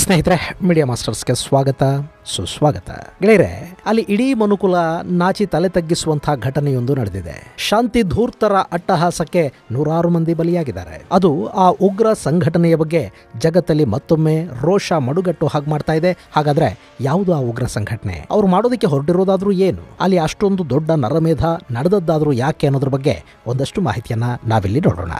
ಸ್ನೇಹಿತರೆ, ಮೀಡಿಯಾ ಮಾಸ್ಟರ್ಸ್ಗೆ ಸ್ವಾಗತ ಸುಸ್ವಾಗತ. ಗೆಳೆಯರೆ, ಅಲ್ಲಿ ಇಡೀ ಮನುಕುಲ ನಾಚಿ ತಲೆ ತಗ್ಗಿಸುವಂತಹ ಘಟನೆಯೊಂದು ನಡೆದಿದೆ. ಶಾಂತಿ ಧೂರ್ತರ ಅಟ್ಟಹಾಸಕ್ಕೆ ನೂರಾರು ಮಂದಿ ಬಲಿಯಾಗಿದ್ದಾರೆ. ಅದು ಆ ಉಗ್ರ ಸಂಘಟನೆಯ ಬಗ್ಗೆ ಜಗತ್ತಲ್ಲಿ ಮತ್ತೊಮ್ಮೆ ರೋಷ ಮಡುಗಟ್ಟು ಹಾಗೆ ಮಾಡ್ತಾ ಇದೆ. ಹಾಗಾದ್ರೆ ಯಾವುದು ಆ ಉಗ್ರ ಸಂಘಟನೆ? ಅವ್ರು ಮಾಡೋದಕ್ಕೆ ಹೊರಟಿರೋದಾದ್ರೂ ಏನು? ಅಲ್ಲಿ ಅಷ್ಟೊಂದು ದೊಡ್ಡ ನರಮೇಧ ನಡೆದದ್ದಾದ್ರೂ ಯಾಕೆ ಅನ್ನೋದ್ರ ಬಗ್ಗೆ ಒಂದಷ್ಟು ಮಾಹಿತಿಯನ್ನ ನಾವಿಲ್ಲಿ ನೋಡೋಣ.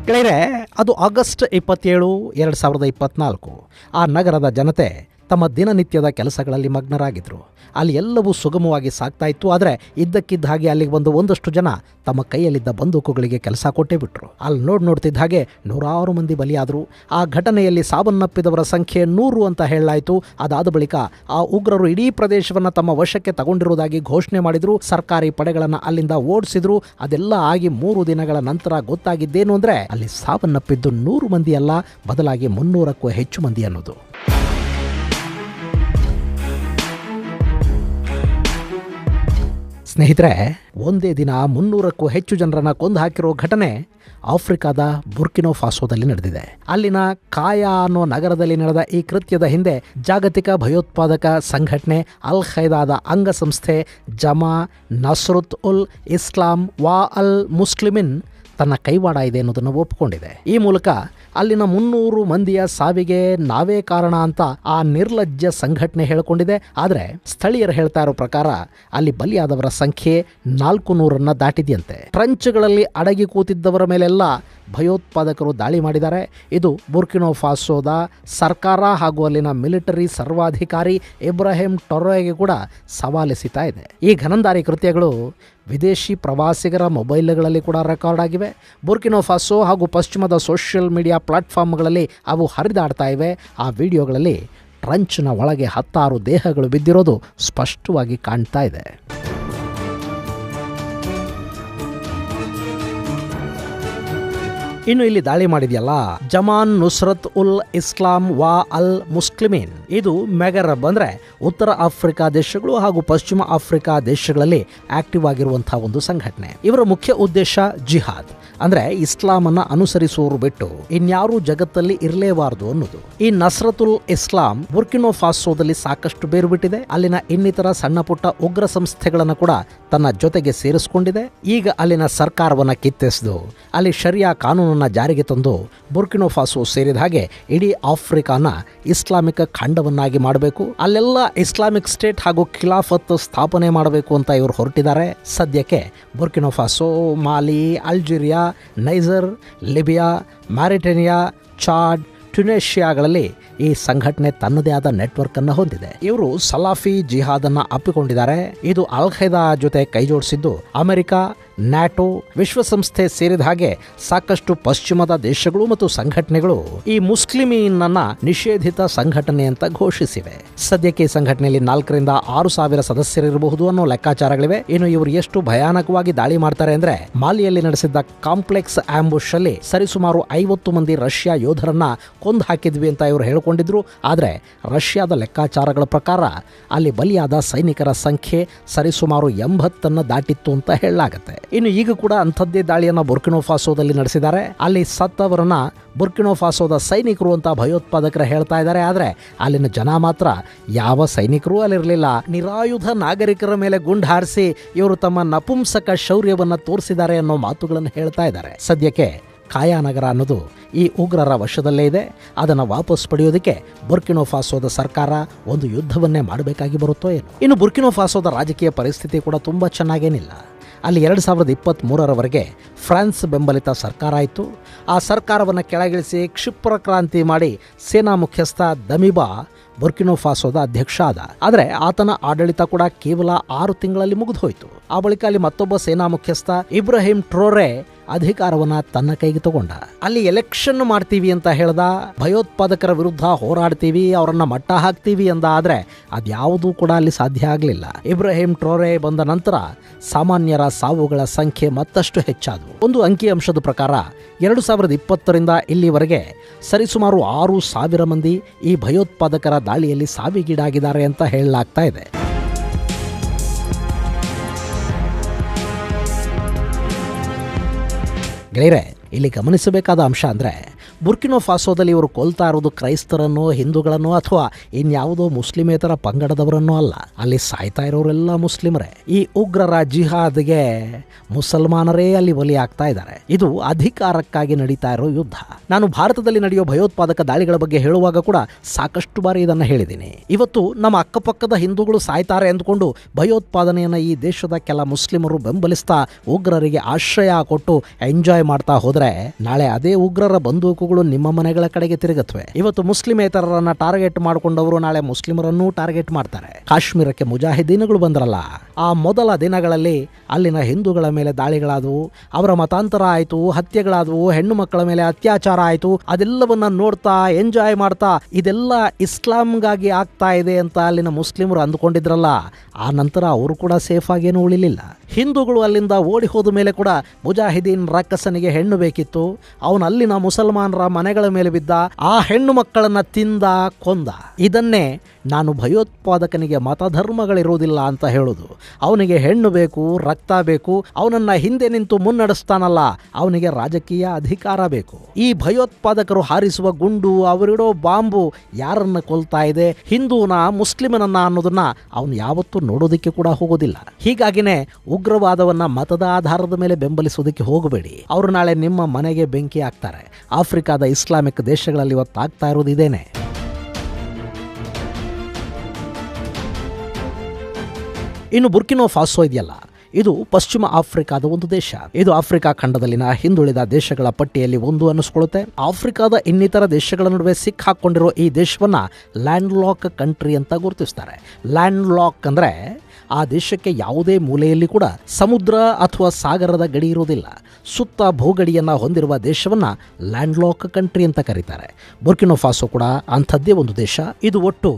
ಗೆಳೆಯರೆ, ಅದು ಆಗಸ್ಟ್ 27, 2024. ಆ ನಗರದ ಜನತೆ ತಮ್ಮ ದಿನನಿತ್ಯದ ಕೆಲಸಗಳಲ್ಲಿ ಮಗ್ನರಾಗಿದ್ದರು. ಅಲ್ಲಿ ಎಲ್ಲವೂ ಸುಗಮವಾಗಿ ಸಾಗ್ತಾ ಇತ್ತು. ಆದರೆ ಇದ್ದಕ್ಕಿದ್ದ ಹಾಗೆ ಅಲ್ಲಿಗೆ ಬಂದು ಒಂದಷ್ಟು ಜನ ತಮ್ಮ ಕೈಯಲ್ಲಿದ್ದ ಬಂದೂಕುಗಳಿಗೆ ಕೆಲಸ ಕೊಟ್ಟೇ ಬಿಟ್ರು. ಅಲ್ಲಿ ನೋಡ್ತಿದ್ದ ಹಾಗೆ ನೂರಾರು ಮಂದಿ ಬಲಿಯಾದರು. ಆ ಘಟನೆಯಲ್ಲಿ ಸಾವನ್ನಪ್ಪಿದವರ ಸಂಖ್ಯೆ 100 ಅಂತ ಹೇಳಲಾಯಿತು. ಅದಾದ ಬಳಿಕ ಆ ಉಗ್ರರು ಇಡೀ ಪ್ರದೇಶವನ್ನು ತಮ್ಮ ವಶಕ್ಕೆ ತಗೊಂಡಿರುವುದಾಗಿ ಘೋಷಣೆ ಮಾಡಿದ್ರು. ಸರ್ಕಾರಿ ಪಡೆಗಳನ್ನು ಅಲ್ಲಿಂದ ಓಡಿಸಿದ್ರು. ಅದೆಲ್ಲ ಆಗಿ 3 ದಿನಗಳ ನಂತರ ಗೊತ್ತಾಗಿದ್ದೇನು ಅಂದ್ರೆ ಅಲ್ಲಿ ಸಾವನ್ನಪ್ಪಿದ್ದು 100 ಮಂದಿ ಅಲ್ಲ, ಬದಲಾಗಿ 300ಕ್ಕೂ ಹೆಚ್ಚು ಮಂದಿ ಅನ್ನೋದು. ಸ್ನೇಹಿತರೆ, ಒಂದೇ ದಿನ 300ಕ್ಕೂ ಹೆಚ್ಚು ಜನರನ್ನ ಕೊಂದು ಹಾಕಿರೋ ಘಟನೆ ಆಫ್ರಿಕಾದ ಬುರ್ಕಿನೋ ಫಾಸೋದಲ್ಲಿ ನಡೆದಿದೆ. ಅಲ್ಲಿನ ಕಾಯಾ ಅನ್ನೋ ನಗರದಲ್ಲಿ ನಡೆದ ಈ ಕೃತ್ಯದ ಹಿಂದೆ ಜಾಗತಿಕ ಭಯೋತ್ಪಾದಕ ಸಂಘಟನೆ ಅಲ್ ಖೈದಾದ ಅಂಗಸಂಸ್ಥೆ ಜಮಾ ನಸ್ರುತ್ ಉಲ್ ಇಸ್ಲಾಂ ವಾ ಅಲ್ ಮುಸ್ಲಿಮಿನ್ ತನ್ನ ಕೈವಾಡ ಇದೆ ಅನ್ನೋದನ್ನು ಒಪ್ಪಿಕೊಂಡಿದೆ. ಈ ಮೂಲಕ ಅಲ್ಲಿನ 300 ಮಂದಿಯ ಸಾವಿಗೆ ನಾವೇ ಕಾರಣ ಅಂತ ಆ ನಿರ್ಲಜ್ಜ ಸಂಘಟನೆ ಹೇಳಿಕೊಂಡಿದೆ. ಆದರೆ ಸ್ಥಳೀಯರು ಹೇಳ್ತಾ ಇರೋ ಪ್ರಕಾರ ಅಲ್ಲಿ ಬಲಿಯಾದವರ ಸಂಖ್ಯೆ 400 ದಾಟಿದೆಯಂತೆ. ಟ್ರಂಚ್ಗಳಲ್ಲಿ ಅಡಗಿ ಕೂತಿದ್ದವರ ಮೇಲೆಲ್ಲ ಭಯೋತ್ಪಾದಕರು ದಾಳಿ ಮಾಡಿದ್ದಾರೆ. ಇದು ಬುರ್ಕಿನೋ ಫಾಸೋದ ಸರ್ಕಾರ ಹಾಗೂ ಅಲ್ಲಿನ ಮಿಲಿಟರಿ ಸರ್ವಾಧಿಕಾರಿ ಇಬ್ರಾಹಿಂ ಟೊರೊಗೆ ಕೂಡ ಸವಾಲೆಸಿತಾ ಇದೆ. ಈ ಘನಂದಾರಿ ಕೃತ್ಯಗಳು ವಿದೇಶಿ ಪ್ರವಾಸಿಗರ ಮೊಬೈಲ್ಗಳಲ್ಲಿ ಕೂಡ ರೆಕಾರ್ಡ್ ಆಗಿವೆ. ಬುರ್ಕಿನೋ ಫಾಸೋ ಹಾಗೂ ಪಶ್ಚಿಮದ ಸೋಷಿಯಲ್ ಮೀಡಿಯಾ ಪ್ಲಾಟ್ಫಾರ್ಮ್ಗಳಲ್ಲಿ ಅವು ಹರಿದಾಡ್ತಾ ಇವೆ. ಆ ವಿಡಿಯೋಗಳಲ್ಲಿ ಟ್ರಂಚ್ನ ಒಳಗೆ 10 ದೇಹಗಳು ಬಿದ್ದಿರೋದು ಸ್ಪಷ್ಟವಾಗಿ ಕಾಣ್ತಾ ಇದೆ. ಇನ್ನು ಇಲ್ಲಿ ದಾಳಿ ಮಾಡಿದೆಯಲ್ಲ ಜಮಾನ್ ನುಸ್ರತ್ ಉಲ್ ಇಸ್ಲಾಂ ವಾ ಅಲ್ ಮುಸ್ಲಿಮೀನ್, ಇದು ಮೆಗರಬ್ ಅಂದ್ರೆ ಉತ್ತರ ಆಫ್ರಿಕಾ ದೇಶಗಳು ಹಾಗೂ ಪಶ್ಚಿಮ ಆಫ್ರಿಕಾ ದೇಶಗಳಲ್ಲಿ ಆಕ್ಟಿವ್ ಆಗಿರುವಂತಹ ಒಂದು ಸಂಘಟನೆ. ಇವರ ಮುಖ್ಯ ಉದ್ದೇಶ ಜಿಹಾದ್, ಅಂದ್ರೆ ಇಸ್ಲಾಮನ್ನ ಅನುಸರಿಸುವವರು ಬಿಟ್ಟು ಇನ್ಯಾರೂ ಜಗತ್ತಲ್ಲಿ ಇರಲೇಬಾರದು ಅನ್ನೋದು. ಈ ನಸ್ರತುಲ್ ಇಸ್ಲಾಂ ಬುರ್ಕಿನೋ ಫಾಸೋದಲ್ಲಿ ಸಾಕಷ್ಟು ಬೇರು ಬಿಟ್ಟಿದೆ. ಅಲ್ಲಿನ ಇನ್ನಿತರ ಸಣ್ಣ ಪುಟ್ಟ ಉಗ್ರ ಸಂಸ್ಥೆಗಳನ್ನು ಕೂಡ ತನ್ನ ಜೊತೆಗೆ ಸೇರಿಸಿಕೊಂಡಿದೆ. ಈಗ ಅಲ್ಲಿನ ಸರ್ಕಾರವನ್ನ ಕಿತ್ತೆಸೆದು ಅಲ್ಲಿ ಶರಿಯಾ ಕಾನೂನನ್ನ ಜಾರಿಗೆ ತಂದು ಬುರ್ಕಿನೋ ಫಾಸೋ ಸೇರಿದ ಹಾಗೆ ಇಡೀ ಆಫ್ರಿಕಾನ ಇಸ್ಲಾಮಿಕ್ ಖಂಡವನ್ನಾಗಿ ಮಾಡಬೇಕು. ಅಲ್ಲೆಲ್ಲ ಇಸ್ಲಾಮಿಕ್ ಸ್ಟೇಟ್ ಹಾಗೂ ಖಿಲಾಫತ್ ಸ್ಥಾಪನೆ ಮಾಡಬೇಕು ಅಂತ ಇವರು ಹೊರಟಿದ್ದಾರೆ. ಸದ್ಯಕ್ಕೆ ಬುರ್ಕಿನೋ ಫಾಸೋ, ಮಾಲಿ, ಅಲ್ಜೀರಿಯಾ, ನೈಜರ್, ಲಿಬಿಯಾ, ಮ್ಯಾರಿಟೇನಿಯಾ, ಚಾಡ್, ಟ್ಯುನೇಷಿಯಾಗಳಲ್ಲಿ ಈ ಸಂಘಟನೆ ತನ್ನದೇ ಆದ ನೆಟ್ವರ್ಕ್ ಅನ್ನು ಹೊಂದಿದೆ. ಇವರು ಸಲಾಫಿ ಜಿಹಾದ್ ಅನ್ನ ಅಪ್ಪಿಕೊಂಡಿದ್ದಾರೆ. ಇದು ಅಲ್ ಖೈದಾ ಜೊತೆ ಕೈಜೋಡಿಸಿದ್ದು ಅಮೆರಿಕ, ನ್ಯಾಟೋ, ವಿಶ್ವಸಂಸ್ಥೆ ಸೇರಿದ ಹಾಗೆ ಸಾಕಷ್ಟು ಪಶ್ಚಿಮದ ದೇಶಗಳು ಮತ್ತು ಸಂಘಟನೆಗಳು ಈ ಮುಸ್ಲಿಮೀನನ್ನ ನಿಷೇಧಿತ ಸಂಘಟನೆ ಅಂತ ಘೋಷಿಸಿವೆ. ಸದ್ಯಕ್ಕೆ ಈ ಸಂಘಟನೆಯಲ್ಲಿ 4,000 to 6,000 ಸದಸ್ಯರಿರಬಹುದು ಅನ್ನೋ ಲೆಕ್ಕಾಚಾರಗಳಿವೆ. ಇನ್ನು ಇವರು ಎಷ್ಟು ಭಯಾನಕವಾಗಿ ದಾಳಿ ಮಾಡ್ತಾರೆ ಅಂದ್ರೆ ಮಾಲಿಯಲ್ಲಿ ನಡೆಸಿದ್ದ ಕಾಂಪ್ಲೆಕ್ಸ್ ಆಂಬುಷ್ ಅಲ್ಲಿ ಸರಿಸುಮಾರು 50 ಮಂದಿ ರಷ್ಯಾ ಯೋಧರನ್ನ ಕೊಂದು ಹಾಕಿದ್ವಿ ಅಂತ ಇವರು ಹೇಳಿಕೊಂಡಿದ್ರು. ಆದ್ರೆ ರಷ್ಯಾದ ಲೆಕ್ಕಾಚಾರಗಳ ಪ್ರಕಾರ ಅಲ್ಲಿ ಬಲಿಯಾದ ಸೈನಿಕರ ಸಂಖ್ಯೆ ಸರಿಸುಮಾರು 80 ದಾಟಿತ್ತು ಅಂತ ಹೇಳಲಾಗುತ್ತೆ. ಇನ್ನು ಈಗ ಕೂಡ ಅಂಥದ್ದೇ ದಾಳಿಯನ್ನ ಬುರ್ಕಿನೋ ಫಾಸೋದಲ್ಲಿ ನಡೆಸಿದ್ದಾರೆ. ಅಲ್ಲಿ ಸತ್ತವರನ್ನ ಬುರ್ಕಿನೋ ಫಾಸೋದ ಸೈನಿಕರು ಅಂತ ಭಯೋತ್ಪಾದಕರು ಹೇಳ್ತಾ ಇದ್ದಾರೆ. ಆದ್ರೆ ಅಲ್ಲಿನ ಜನ ಮಾತ್ರ ಯಾವ ಸೈನಿಕರು ಅಲ್ಲಿರಲಿಲ್ಲ. ನಿರಾಯುಧ ನಾಗರಿಕರ ಮೇಲೆ ಗುಂಡು ಹಾರಿಸಿ ಇವರು ತಮ್ಮ ನಪುಂಸಕ ಶೌರ್ಯವನ್ನ ತೋರಿಸಿದ್ದಾರೆ ಅನ್ನೋ ಮಾತುಗಳನ್ನು ಹೇಳ್ತಾ ಇದ್ದಾರೆ. ಸದ್ಯಕ್ಕೆ ಕಾಯಾ ನಗರ ಅನ್ನೋದು ಈ ಉಗ್ರರ ವಶದಲ್ಲೇ ಇದೆ. ಅದನ್ನು ವಾಪಸ್ ಪಡೆಯೋದಕ್ಕೆ ಬುರ್ಕಿನೋ ಫಾಸೋದ ಸರ್ಕಾರ ಒಂದು ಯುದ್ಧವನ್ನೇ ಮಾಡಬೇಕಾಗಿ ಬರುತ್ತೋ ಏನು. ಇನ್ನು ಬುರ್ಕಿನೋ ಫಾಸೋದ ರಾಜಕೀಯ ಪರಿಸ್ಥಿತಿ ಕೂಡ ತುಂಬಾ ಚೆನ್ನಾಗೇನಿಲ್ಲ. ಅಲ್ಲಿ 2023ರವರೆಗೆ ಫ್ರಾನ್ಸ್ ಬೆಂಬಲಿತ ಸರ್ಕಾರ ಆಯಿತು. ಆ ಸರ್ಕಾರವನ್ನು ಕೆಳಗಿಳಿಸಿ ಕ್ಷಿಪ್ರ ಕ್ರಾಂತಿ ಮಾಡಿ ಸೇನಾ ಮುಖ್ಯಸ್ಥ ದಮಿಬಾ ಬುರ್ಕಿನೋ ಫಾಸೋದ ಅಧ್ಯಕ್ಷ ಆದ. ಆದರೆ ಆತನ ಆಡಳಿತ ಕೂಡ ಕೇವಲ 6 ತಿಂಗಳಲ್ಲಿ ಮುಗಿದು ಹೋಯಿತು. ಆ ಬಳಿಕ ಅಲ್ಲಿ ಮತ್ತೊಬ್ಬ ಸೇನಾ ಮುಖ್ಯಸ್ಥ ಇಬ್ರಾಹಿಂ ಟ್ರೋರೆ ಅಧಿಕಾರವನ್ನ ತನ್ನ ಕೈಗೆ ತಗೊಂಡ. ಅಲ್ಲಿ ಎಲೆಕ್ಷನ್ ಮಾಡ್ತೀವಿ ಅಂತ ಹೇಳ್ದ, ಭಯೋತ್ಪಾದಕರ ವಿರುದ್ಧ ಹೋರಾಡ್ತೀವಿ, ಅವರನ್ನ ಮಟ್ಟ ಹಾಕ್ತೀವಿ ಅಂದ. ಆದ್ರೆ ಅದ್ಯಾವುದೂ ಕೂಡ ಅಲ್ಲಿ ಸಾಧ್ಯ ಆಗಲಿಲ್ಲ. ಇಬ್ರಾಹಿಂ ಟ್ರೋರೆ ಬಂದ ನಂತರ ಸಾಮಾನ್ಯರ ಸಾವುಗಳ ಸಂಖ್ಯೆ ಮತ್ತಷ್ಟು ಹೆಚ್ಚಾದವು. ಒಂದು ಅಂಕಿಅಂಶದ ಪ್ರಕಾರ 2020ರಿಂದ ಇಲ್ಲಿವರೆಗೆ ಸರಿಸುಮಾರು 6,000 ಮಂದಿ ಈ ಭಯೋತ್ಪಾದಕರ ದಾಳಿಯಲ್ಲಿ ಸಾವಿಗೀಡಾಗಿದ್ದಾರೆ ಅಂತ ಹೇಳಲಾಗ್ತಾ ಇದೆ. ಗೆಳೆಯರೆ, ಇಲ್ಲಿ ಗಮನಿಸಬೇಕಾದ ಅಂಶ ಅಂದರೆ ಬುರ್ಕಿನೋ ಫಾಸೋದಲ್ಲಿ ಇವರು ಕೊಲ್ತಾ ಇರೋದು ಕ್ರೈಸ್ತರನ್ನು, ಹಿಂದೂಗಳನ್ನು ಅಥವಾ ಇನ್ಯಾವುದೋ ಮುಸ್ಲಿಮೇತರ ಪಂಗಡದವರನ್ನೂ ಅಲ್ಲ. ಅಲ್ಲಿ ಸಾಯ್ತಾ ಇರೋರೆಲ್ಲ ಮುಸ್ಲಿಮರೇ. ಈ ಉಗ್ರರ ಜಿಹಾದ್ಗೆ ಮುಸಲ್ಮಾನರೇ ಅಲ್ಲಿ ಬಲಿಯಾಗ್ತಾ ಇದ್ದಾರೆ. ಇದು ಅಧಿಕಾರಕ್ಕಾಗಿ ನಡೀತಾ ಇರೋ ಯುದ್ಧ. ನಾನು ಭಾರತದಲ್ಲಿ ನಡೆಯೋ ಭಯೋತ್ಪಾದಕ ದಾಳಿಗಳ ಬಗ್ಗೆ ಹೇಳುವಾಗ ಕೂಡ ಸಾಕಷ್ಟು ಬಾರಿ ಇದನ್ನು ಹೇಳಿದ್ದೀನಿ. ಇವತ್ತು ನಮ್ಮ ಅಕ್ಕಪಕ್ಕದ ಹಿಂದೂಗಳು ಸಾಯ್ತಾರೆ ಅಂದ್ಕೊಂಡು ಭಯೋತ್ಪಾದನೆಯನ್ನು ಈ ದೇಶದ ಕೆಲ ಮುಸ್ಲಿಮರು ಬೆಂಬಲಿಸ್ತಾ ಉಗ್ರರಿಗೆ ಆಶ್ರಯ ಕೊಟ್ಟು ಎಂಜಾಯ್ ಮಾಡ್ತಾ ಹೋದ್ರೆ ನಾಳೆ ಅದೇ ಉಗ್ರರ ಬಂದೂಕುಗಳು ನಿಮ್ಮ ಮನೆಗಳ ಕಡೆಗೆ ತಿರುಗತ್ವೆ. ಇವತ್ತು ಮುಸ್ಲಿಮೇತರರನ್ನ ಟಾರ್ಗೆಟ್ ಮಾಡಿಕೊಂಡವರು ನಾಳೆ ಮುಸ್ಲಿಮರನ್ನೂ ಟಾರ್ಗೆಟ್ ಮಾಡ್ತಾರೆ. ಕಾಶ್ಮೀರಕ್ಕೆ ಮುಜಾಹಿದೀನ್ಗಳು ಬಂದ್ರಲ್ಲ, ಆ ಮೊದಲ ದಿನಗಳಲ್ಲಿ ಅಲ್ಲಿನ ಹಿಂದೂಗಳ ಮೇಲೆ ದಾಳಿಗಳಾದವು, ಅವರ ಮತಾಂತರ ಆಯಿತು, ಹತ್ಯೆಗಳಾದವು, ಹೆಣ್ಣು ಮಕ್ಕಳ ಮೇಲೆ ಅತ್ಯಾಚಾರ ಆಯಿತು. ಅದೆಲ್ಲವನ್ನ ನೋಡ್ತಾ ಎಂಜಾಯ್ ಮಾಡ್ತಾ ಇದೆಲ್ಲ ಇಸ್ಲಾಂಗಾಗಿ ಆಗ್ತಾ ಇದೆ ಅಂತ ಅಲ್ಲಿನ ಮುಸ್ಲಿಮರು ಅಂದುಕೊಂಡಿದ್ರಲ್ಲ, ಆ ನಂತರ ಅವರು ಕೂಡ ಸೇಫ್ ಆಗೇನು ಉಳಿಲಿಲ್ಲ. ಹಿಂದೂಗಳು ಅಲ್ಲಿಂದ ಓಡಿ ಹೋದ ಮೇಲೆ ಕೂಡ ಮುಜಾಹಿದೀನ್ ರಕ್ಕಸನಿಗೆ ಹೆಣ್ಣು ಬೇಕಿತ್ತು. ಅವನು ಅಲ್ಲಿನ ಮುಸಲ್ಮಾನರ ಮನೆಗಳ ಮೇಲೆ ಬಿದ್ದ, ಆ ಹೆಣ್ಣು ಮಕ್ಕಳನ್ನ ತಿಂದ, ಕೊಂದ. ಇದನ್ನೇ ನಾನು ಭಯೋತ್ಪಾದಕನಿಗೆ ಮತಧರ್ಮಗಳಿರುವುದಿಲ್ಲ ಅಂತ ಹೇಳೋದು. ಅವನಿಗೆ ಹೆಣ್ಣು ಬೇಕು, ರಕ್ತ ಬೇಕು, ಅವನನ್ನ ಹಿಂದೆ ನಿಂತು ಮುನ್ನಡೆಸ್ತಾನಲ್ಲ, ಅವನಿಗೆ ರಾಜಕೀಯ ಅಧಿಕಾರ ಬೇಕು. ಈ ಭಯೋತ್ಪಾದಕರು ಹಾರಿಸುವ ಗುಂಡು, ಅವರಿಡೋ ಬಾಂಬು ಯಾರನ್ನ ಕೊಲ್ತಾ ಇದೆ, ಹಿಂದೂನ ಮುಸ್ಲಿಮನನ್ನ ಅನ್ನೋದನ್ನ ಅವನು ಯಾವತ್ತೂ ನೋಡೋದಕ್ಕೆ ಕೂಡ ಹೋಗೋದಿಲ್ಲ. ಹೀಗಾಗಿನೇ ಉಗ್ರವಾದವನ್ನ ಮತದ ಆಧಾರದ ಮೇಲೆ ಬೆಂಬಲಿಸೋದಕ್ಕೆ ಹೋಗಬೇಡಿ. ಅವರು ನಾಳೆ ನಿಮ್ಮ ಮನೆಗೆ ಬೆಂಕಿ ಹಾಕ್ತಾರೆ. ಆಫ್ರಿಕಾದ ಇಸ್ಲಾಮಿಕ್ ದೇಶಗಳಲ್ಲಿ ಇವತ್ತು ಆಗ್ತಾ ಇರೋದು ಇದೇನೆ. ಇನ್ನು ಬುರ್ಕಿನೋ ಫಾಸೋ ಇದೆಯಲ್ಲ, ಇದು ಪಶ್ಚಿಮ ಆಫ್ರಿಕಾದ ಒಂದು ದೇಶ. ಇದು ಆಫ್ರಿಕಾ ಖಂಡದಲ್ಲಿನ ಹಿಂದುಳಿದ ದೇಶಗಳ ಪಟ್ಟಿಯಲ್ಲಿ ಒಂದು ಅನ್ನಿಸ್ಕೊಳ್ಳುತ್ತೆ. ಆಫ್ರಿಕಾದ ಇನ್ನಿತರ ದೇಶಗಳ ನಡುವೆ ಸಿಕ್ಕಾಕೊಂಡಿರೋ ಈ ದೇಶವನ್ನ ಲ್ಯಾಂಡ್ ಲಾಕ್ ಕಂಟ್ರಿ ಅಂತ ಗುರುತಿಸ್ತಾರೆ. ಲ್ಯಾಂಡ್ ಲಾಕ್ ಅಂದ್ರೆ ಆ ದೇಶಕ್ಕೆ ಯಾವುದೇ ಮೂಲೆಯಲ್ಲಿ ಕೂಡ ಸಮುದ್ರ ಅಥವಾ ಸಾಗರದ ಗಡಿ ಇರುವುದಿಲ್ಲ. ಸುತ್ತ ಭೂಗಡಿಯನ್ನು ಹೊಂದಿರುವ ದೇಶವನ್ನ ಲ್ಯಾಂಡ್ ಲಾಕ್ ಕಂಟ್ರಿ ಅಂತ ಕರೀತಾರೆ. ಬುರ್ಕಿನೋ ಫಾಸೋ ಕೂಡ ಅಂಥದ್ದೇ ಒಂದು ದೇಶ. ಇದು ಒಟ್ಟು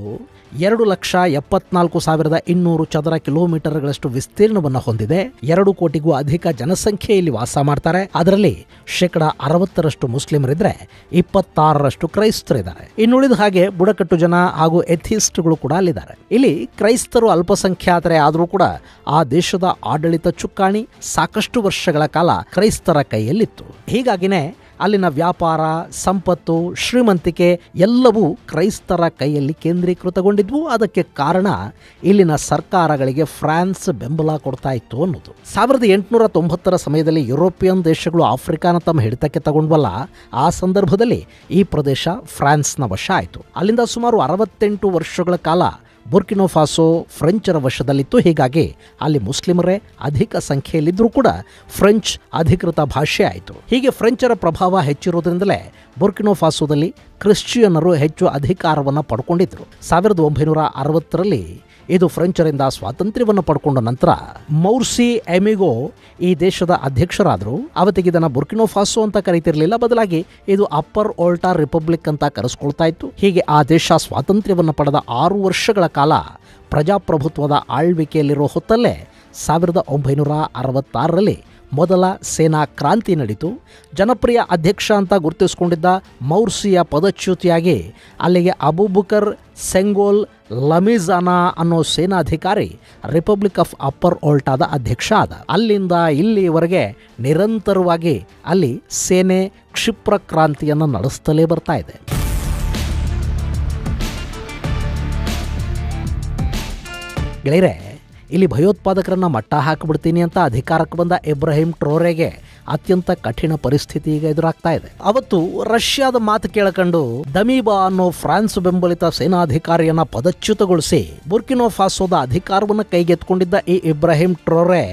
2,74,200 ಚದರ ಕಿಲೋಮೀಟರ್ಗಳಷ್ಟು ವಿಸ್ತೀರ್ಣವನ್ನು ಹೊಂದಿದೆ. 2 ಕೋಟಿಗೂ ಅಧಿಕ ಜನಸಂಖ್ಯೆ ಇಲ್ಲಿ ವಾಸ ಮಾಡ್ತಾರೆ. ಅದರಲ್ಲಿ 60% ಮುಸ್ಲಿಮರಿದ್ರೆ 26% ಕ್ರೈಸ್ತರಿದ್ದಾರೆ. ಇನ್ನುಳಿದ ಹಾಗೆ ಬುಡಕಟ್ಟು ಜನ ಹಾಗೂ ಎಥಿಸ್ಟ್ಗಳು ಕೂಡ ಅಲ್ಲಿದ್ದಾರೆ. ಇಲ್ಲಿ ಕ್ರೈಸ್ತರು ಅಲ್ಪಸಂಖ್ಯಾತರೇ ಆದರೂ ಕೂಡ ಆ ದೇಶದ ಆಡಳಿತ ಚುಕ್ಕಾಣಿ ಸಾಕಷ್ಟು ವರ್ಷಗಳ ಕಾಲ ಕ್ರೈಸ್ತರ ಕೈಯಲ್ಲಿತ್ತು. ಹೀಗಾಗಿನೇ ಅಲ್ಲಿನ ವ್ಯಾಪಾರ, ಸಂಪತ್ತು, ಶ್ರೀಮಂತಿಕೆ ಎಲ್ಲವೂ ಕ್ರೈಸ್ತರ ಕೈಯಲ್ಲಿ ಕೇಂದ್ರೀಕೃತಗೊಂಡಿದ್ವು. ಅದಕ್ಕೆ ಕಾರಣ ಇಲ್ಲಿನ ಸರ್ಕಾರಗಳಿಗೆ ಫ್ರಾನ್ಸ್ ಬೆಂಬಲ ಕೊಡ್ತಾ ಇತ್ತು ಅನ್ನೋದು. 1890ರ ಸಮಯದಲ್ಲಿ ಯುರೋಪಿಯನ್ ದೇಶಗಳು ಆಫ್ರಿಕಾನ ತಮ್ಮ ಹಿಡಿತಕ್ಕೆ ತಗೊಂಡ್ವಲ್ಲ, ಆ ಸಂದರ್ಭದಲ್ಲಿ ಈ ಪ್ರದೇಶ ಫ್ರಾನ್ಸ್ನ ವಶ ಆಯಿತು. ಅಲ್ಲಿಂದ ಸುಮಾರು 68 ವರ್ಷಗಳ ಕಾಲ ಬುರ್ಕಿನೋ ಫಾಸೋ ಫ್ರೆಂಚರ ವಶದಲ್ಲಿತ್ತು. ಹೀಗಾಗಿ ಅಲ್ಲಿ ಮುಸ್ಲಿಮರೇ ಅಧಿಕ ಸಂಖ್ಯೆಯಲ್ಲಿದ್ದರೂ ಕೂಡ ಫ್ರೆಂಚ್ ಅಧಿಕೃತ ಭಾಷೆ ಆಯಿತು. ಹೀಗೆ ಫ್ರೆಂಚರ ಪ್ರಭಾವ ಹೆಚ್ಚಿರೋದ್ರಿಂದಲೇ ಬುರ್ಕಿನೋ ಫಾಸೋದಲ್ಲಿ ಕ್ರಿಶ್ಚಿಯನ್ನರು ಹೆಚ್ಚು ಅಧಿಕಾರವನ್ನು ಪಡ್ಕೊಂಡಿದ್ರು. 1960ರಲ್ಲಿ ಇದು ಫ್ರೆಂಚರಿಂದ ಸ್ವಾತಂತ್ರ್ಯವನ್ನು ಪಡ್ಕೊಂಡ ನಂತರ ಮೌರ್ಸಿ ಎಮಿಗೋ ಈ ದೇಶದ ಅಧ್ಯಕ್ಷರಾದರು. ಅವತ್ತಿಗೆ ಇದನ್ನು ಬುರ್ಕಿನೋ ಫಾಸೋ ಅಂತ ಕರೀತಿರ್ಲಿಲ್ಲ, ಬದಲಾಗಿ ಇದು ಅಪ್ಪರ್ ಓಲ್ಟಾ ರಿಪಬ್ಲಿಕ್ ಅಂತ ಕರೆಸ್ಕೊಳ್ತಾ ಇತ್ತು. ಹೀಗೆ ಆ ದೇಶ ಸ್ವಾತಂತ್ರ್ಯವನ್ನು ಪಡೆದ 6 ವರ್ಷಗಳ ಕಾಲ ಪ್ರಜಾಪ್ರಭುತ್ವದ ಆಳ್ವಿಕೆಯಲ್ಲಿರೋ ಹೊತ್ತಲ್ಲೇ 1966ರಲ್ಲಿ ಮೊದಲ ಸೇನಾ ಕ್ರಾಂತಿ ನಡೀತು. ಜನಪ್ರಿಯ ಅಧ್ಯಕ್ಷ ಅಂತ ಗುರುತಿಸಿಕೊಂಡಿದ್ದ ಮೌರ್ಸಿಯ ಪದಚ್ಯುತಿಯಾಗಿ ಅಲ್ಲಿಗೆ ಅಬೂಬಕರ್ ಸೆಂಗೋಲ್ ಲಮಿಜಾನಾ ಅನ್ನೋ ಸೇನಾಧಿಕಾರಿ ರಿಪಬ್ಲಿಕ್ ಆಫ್ ಅಪ್ಪರ್ ಓಲ್ಟಾದ ಅಧ್ಯಕ್ಷ ಆದ. ಅಲ್ಲಿಂದ ಇಲ್ಲಿವರೆಗೆ ನಿರಂತರವಾಗಿ ಅಲ್ಲಿ ಸೇನೆ ಕ್ಷಿಪ್ರ ಕ್ರಾಂತಿಯನ್ನು ನಡೆಸ್ತಲೇ ಬರ್ತಾ ಇದೆ. ಗೆಳೆಯರೆ, ಇಲ್ಲಿ ಭಯೋತ್ಪಾದಕರನ್ನ ಮಟ್ಟ ಹಾಕಿಬಿಡ್ತೀನಿ ಅಂತ ಅಧಿಕಾರಕ್ಕೆ ಬಂದ ಇಬ್ರಾಹಿಂ ಟ್ರೋರೆಗೆ ಅತ್ಯಂತ ಕಠಿಣ ಪರಿಸ್ಥಿತಿ ಈಗ ಎದುರಾಗ್ತಾ ಇದೆ. ಅವತ್ತು ರಷ್ಯಾದ ಮಾತು ಕೇಳಕೊಂಡು ದಮೀಬಾ ಅನ್ನೋ ಫ್ರಾನ್ಸ್ ಬೆಂಬಲಿತ ಸೇನಾಧಿಕಾರಿಯನ್ನ ಪದಚ್ಯುತಗೊಳಿಸಿ ಬುರ್ಕಿನೋ ಫಾಸೋದ ಅಧಿಕಾರವನ್ನು ಕೈಗೆತ್ತಿಕೊಂಡಿದ್ದ ಈ ಇಬ್ರಾಹಿಂ ಟ್ರೋರೆ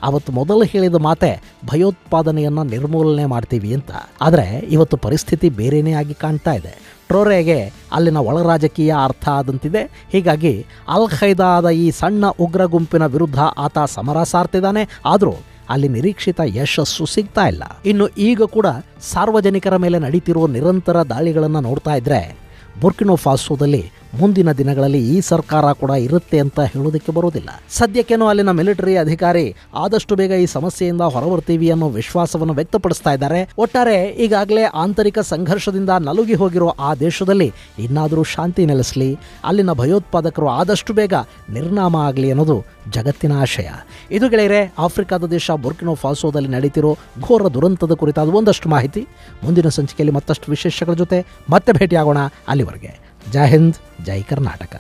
ಅವತ್ತು ಮೊದಲು ಹೇಳಿದ ಮಾತೆ ಭಯೋತ್ಪಾದನೆಯನ್ನ ನಿರ್ಮೂಲನೆ ಮಾಡ್ತೀವಿ ಅಂತ. ಆದರೆ ಇವತ್ತು ಪರಿಸ್ಥಿತಿ ಬೇರೆನೇ ಆಗಿ ಕಾಣ್ತಾ ಇದೆ. ಟ್ರೋರೆಗೆ ಅಲ್ಲಿನ ಒಳ ರಾಜಕೀಯ ಅರ್ಥ ಆದಂತಿದೆ. ಹೀಗಾಗಿ ಅಲ್ ಖೈದಾದ ಈ ಸಣ್ಣ ಉಗ್ರ ಗುಂಪಿನ ವಿರುದ್ಧ ಆತ ಸಮರ ಸಾರ್ತಿದ್ದಾನೆ. ಆದರೂ ಅಲ್ಲಿ ನಿರೀಕ್ಷಿತ ಯಶಸ್ಸು ಸಿಗ್ತಾ ಇಲ್ಲ. ಇನ್ನು ಈಗ ಕೂಡ ಸಾರ್ವಜನಿಕರ ಮೇಲೆ ನಡೀತಿರುವ ನಿರಂತರ ದಾಳಿಗಳನ್ನು ನೋಡ್ತಾ ಇದ್ರೆ ಬುರ್ಕಿನೋ ಫಾಸೋದಲ್ಲಿ ಮುಂದಿನ ದಿನಗಳಲ್ಲಿ ಈ ಸರ್ಕಾರ ಕೂಡ ಇರುತ್ತೆ ಅಂತ ಹೇಳೋದಕ್ಕೆ ಬರೋದಿಲ್ಲ. ಸದ್ಯಕ್ಕೇನೋ ಅಲ್ಲಿನ ಮಿಲಿಟರಿ ಅಧಿಕಾರಿ ಆದಷ್ಟು ಬೇಗ ಈ ಸಮಸ್ಯೆಯಿಂದ ಹೊರಬರ್ತೀವಿ ಅನ್ನೋ ವಿಶ್ವಾಸವನ್ನು ವ್ಯಕ್ತಪಡಿಸ್ತಾ ಇದ್ದಾರೆ. ಒಟ್ಟಾರೆ ಈಗಾಗಲೇ ಆಂತರಿಕ ಸಂಘರ್ಷದಿಂದ ನಲುಗಿ ಹೋಗಿರೋ ಆ ದೇಶದಲ್ಲಿ ಇನ್ನಾದರೂ ಶಾಂತಿ ನೆಲೆಸಲಿ, ಅಲ್ಲಿನ ಭಯೋತ್ಪಾದಕರು ಆದಷ್ಟು ಬೇಗ ನಿರ್ನಾಮ ಆಗಲಿ ಅನ್ನೋದು ಜಗತ್ತಿನ ಆಶಯ. ಇದು ಗೆಳೆಯರೆ, ಆಫ್ರಿಕಾದ ದೇಶ ಬುರ್ಕಿನಾ ಫಾಸೋದಲ್ಲಿ ನಡೀತಿರೋ ಘೋರ ದುರಂತದ ಕುರಿತಾದ ಒಂದಷ್ಟು ಮಾಹಿತಿ. ಮುಂದಿನ ಸಂಚಿಕೆಯಲ್ಲಿ ಮತ್ತಷ್ಟು ವಿಶೇಷಗಳ ಜೊತೆ ಮತ್ತೆ ಭೇಟಿಯಾಗೋಣ. ಅಲ್ಲಿವರೆಗೆ ಜೈ ಹಿಂದ್, ಜೈ ಕರ್ನಾಟಕ.